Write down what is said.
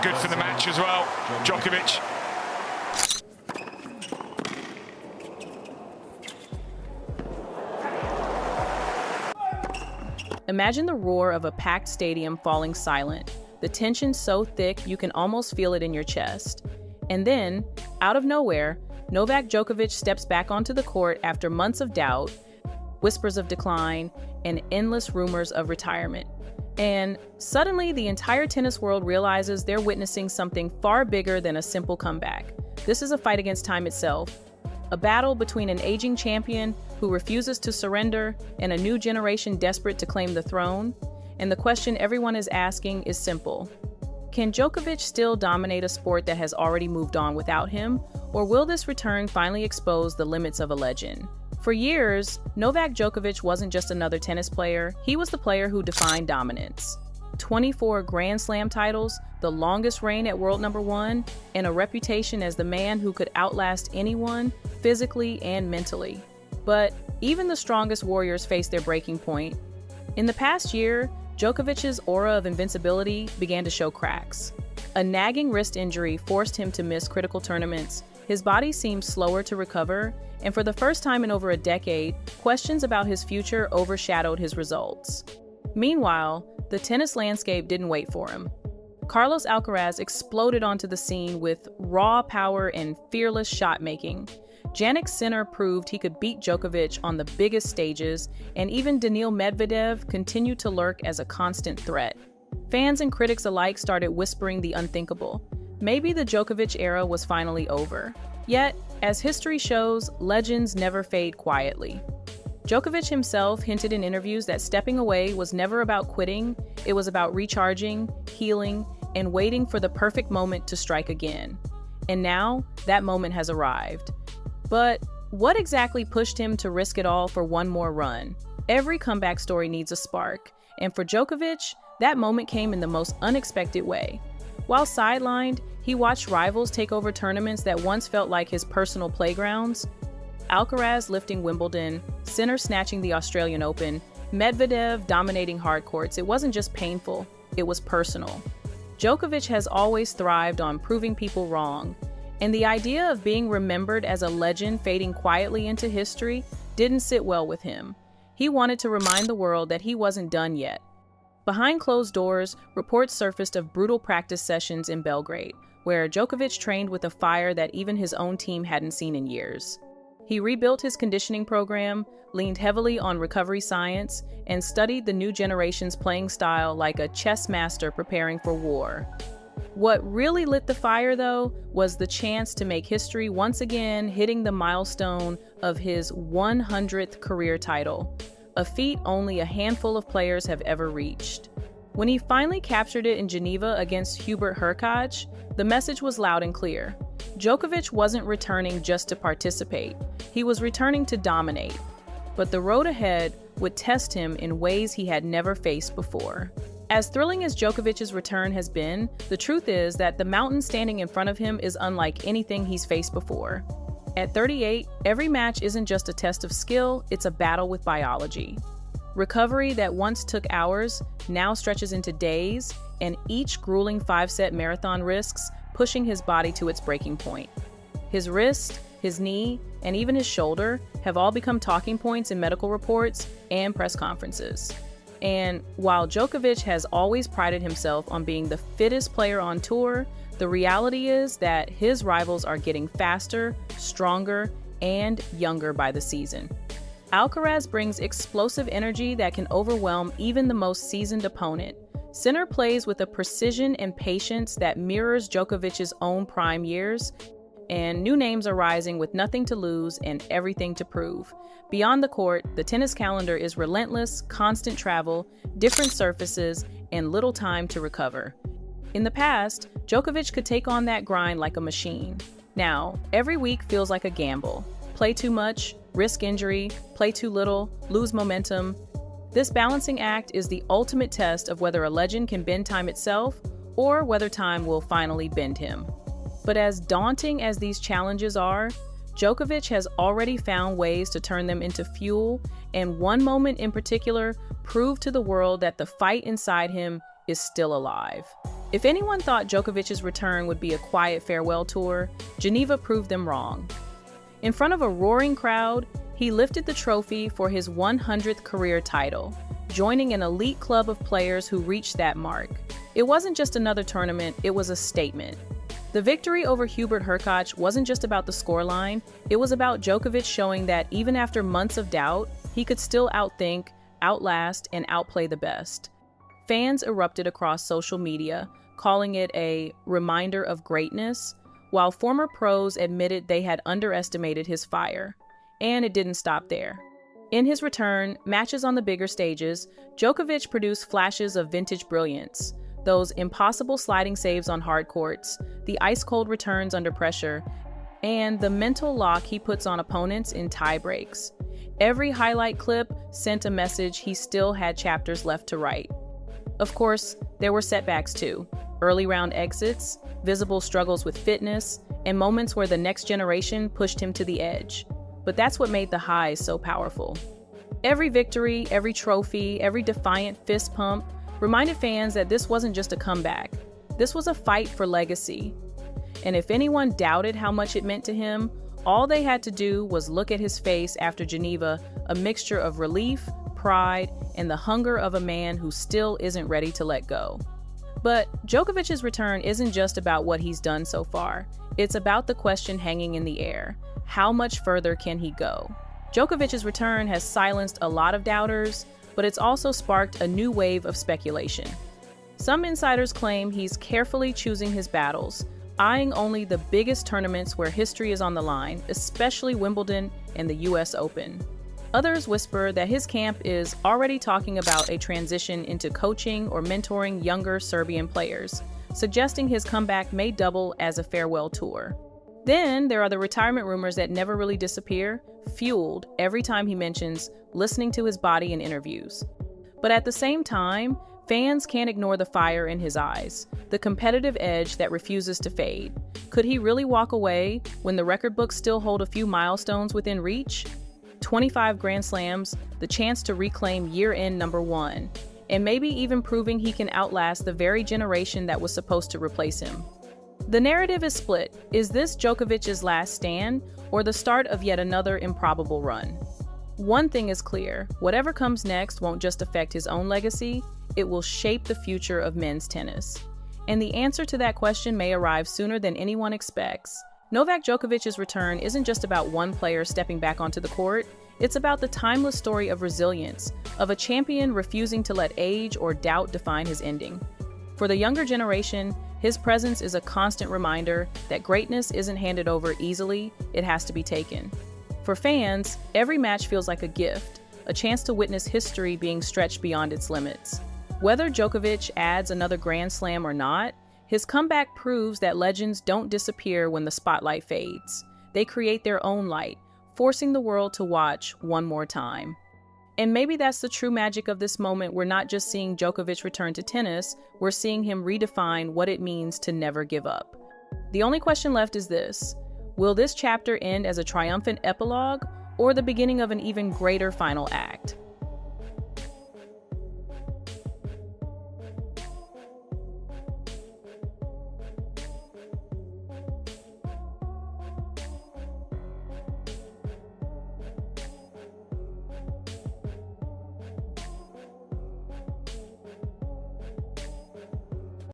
good for the match as well. Djokovic. Imagine the roar of a packed stadium falling silent, the tension so thick you can almost feel it in your chest. And then, out of nowhere, Novak Djokovic steps back onto the court after months of doubt, whispers of decline, and endless rumors of retirement. And suddenly, the entire tennis world realizes they're witnessing something far bigger than a simple comeback. This is a fight against time itself, a battle between an aging champion who refuses to surrender and a new generation desperate to claim the throne. And the question everyone is asking is simple. Can Djokovic still dominate a sport that has already moved on without him? Or will this return finally expose the limits of a legend? For years, Novak Djokovic wasn't just another tennis player, he was the player who defined dominance. 24 Grand Slam titles, the longest reign at world number one, and a reputation as the man who could outlast anyone, physically and mentally. But even the strongest warriors face their breaking point. In the past year, Djokovic's aura of invincibility began to show cracks. A nagging wrist injury forced him to miss critical tournaments, his body seemed slower to recover, and for the first time in over a decade, questions about his future overshadowed his results. Meanwhile, the tennis landscape didn't wait for him. Carlos Alcaraz exploded onto the scene with raw power and fearless shot-making. Jannik Sinner proved he could beat Djokovic on the biggest stages, and even Daniil Medvedev continued to lurk as a constant threat. Fans and critics alike started whispering the unthinkable. Maybe the Djokovic era was finally over. Yet, as history shows, legends never fade quietly. Djokovic himself hinted in interviews that stepping away was never about quitting, it was about recharging, healing, and waiting for the perfect moment to strike again. And now, that moment has arrived. But what exactly pushed him to risk it all for one more run? Every comeback story needs a spark, and for Djokovic, that moment came in the most unexpected way. While sidelined, he watched rivals take over tournaments that once felt like his personal playgrounds. Alcaraz lifting Wimbledon, Sinner snatching the Australian Open, Medvedev dominating hard courts. It wasn't just painful, it was personal. Djokovic has always thrived on proving people wrong, and the idea of being remembered as a legend fading quietly into history didn't sit well with him. He wanted to remind the world that he wasn't done yet. Behind closed doors, reports surfaced of brutal practice sessions in Belgrade, where Djokovic trained with a fire that even his own team hadn't seen in years. He rebuilt his conditioning program, leaned heavily on recovery science, and studied the new generation's playing style like a chess master preparing for war. What really lit the fire, though, was the chance to make history once again, hitting the milestone of his 100th career title, a feat only a handful of players have ever reached. When he finally captured it in Geneva against Hubert Hurkacz, the message was loud and clear. Djokovic wasn't returning just to participate. He was returning to dominate. But the road ahead would test him in ways he had never faced before. As thrilling as Djokovic's return has been, the truth is that the mountain standing in front of him is unlike anything he's faced before. At 38, every match isn't just a test of skill, it's a battle with biology. Recovery that once took hours now stretches into days, and each grueling 5-set marathon risks pushing his body to its breaking point. His wrist, his knee, and even his shoulder have all become talking points in medical reports and press conferences. And while Djokovic has always prided himself on being the fittest player on tour, the reality is that his rivals are getting faster, stronger, and younger by the season. Alcaraz brings explosive energy that can overwhelm even the most seasoned opponent. Sinner plays with a precision and patience that mirrors Djokovic's own prime years, and new names are rising with nothing to lose and everything to prove. Beyond the court, the tennis calendar is relentless, constant travel, different surfaces, and little time to recover. In the past, Djokovic could take on that grind like a machine. Now, every week feels like a gamble. Play too much, risk injury, play too little, lose momentum. This balancing act is the ultimate test of whether a legend can bend time itself or whether time will finally bend him. But as daunting as these challenges are, Djokovic has already found ways to turn them into fuel, and one moment in particular proved to the world that the fight inside him is still alive. If anyone thought Djokovic's return would be a quiet farewell tour, Geneva proved them wrong. In front of a roaring crowd, he lifted the trophy for his 100th career title, joining an elite club of players who reached that mark. It wasn't just another tournament, it was a statement. The victory over Hubert Hurkacz wasn't just about the scoreline, it was about Djokovic showing that even after months of doubt, he could still outthink, outlast, and outplay the best. Fans erupted across social media, calling it a reminder of greatness, while former pros admitted they had underestimated his fire. And it didn't stop there. In his return, matches on the bigger stages, Djokovic produced flashes of vintage brilliance. Those impossible sliding saves on hard courts, the ice-cold returns under pressure, and the mental lock he puts on opponents in tie breaks. Every highlight clip sent a message he still had chapters left to write. Of course, there were setbacks too. Early round exits, visible struggles with fitness, and moments where the next generation pushed him to the edge. But that's what made the highs so powerful. Every victory, every trophy, every defiant fist pump reminded fans that this wasn't just a comeback. This was a fight for legacy. And if anyone doubted how much it meant to him, all they had to do was look at his face after Geneva, a mixture of relief, pride, and the hunger of a man who still isn't ready to let go. But Djokovic's return isn't just about what he's done so far. It's about the question hanging in the air. How much further can he go? Djokovic's return has silenced a lot of doubters, but it's also sparked a new wave of speculation. Some insiders claim he's carefully choosing his battles, eyeing only the biggest tournaments where history is on the line, especially Wimbledon and the US Open. Others whisper that his camp is already talking about a transition into coaching or mentoring younger Serbian players, suggesting his comeback may double as a farewell tour. Then there are the retirement rumors that never really disappear, fueled every time he mentions listening to his body in interviews. But at the same time, fans can't ignore the fire in his eyes, the competitive edge that refuses to fade. Could he really walk away when the record books still hold a few milestones within reach? 25 Grand Slams, the chance to reclaim year-end #1, and maybe even proving he can outlast the very generation that was supposed to replace him. The narrative is split. Is this Djokovic's last stand, or the start of yet another improbable run? One thing is clear, whatever comes next won't just affect his own legacy, it will shape the future of men's tennis. And the answer to that question may arrive sooner than anyone expects. Novak Djokovic's return isn't just about one player stepping back onto the court, it's about the timeless story of resilience, of a champion refusing to let age or doubt define his ending. For the younger generation, his presence is a constant reminder that greatness isn't handed over easily, it has to be taken. For fans, every match feels like a gift, a chance to witness history being stretched beyond its limits. Whether Djokovic adds another Grand Slam or not, his comeback proves that legends don't disappear when the spotlight fades. They create their own light, forcing the world to watch one more time. And maybe that's the true magic of this moment. We're not just seeing Djokovic return to tennis, we're seeing him redefine what it means to never give up. The only question left is this: will this chapter end as a triumphant epilogue or the beginning of an even greater final act?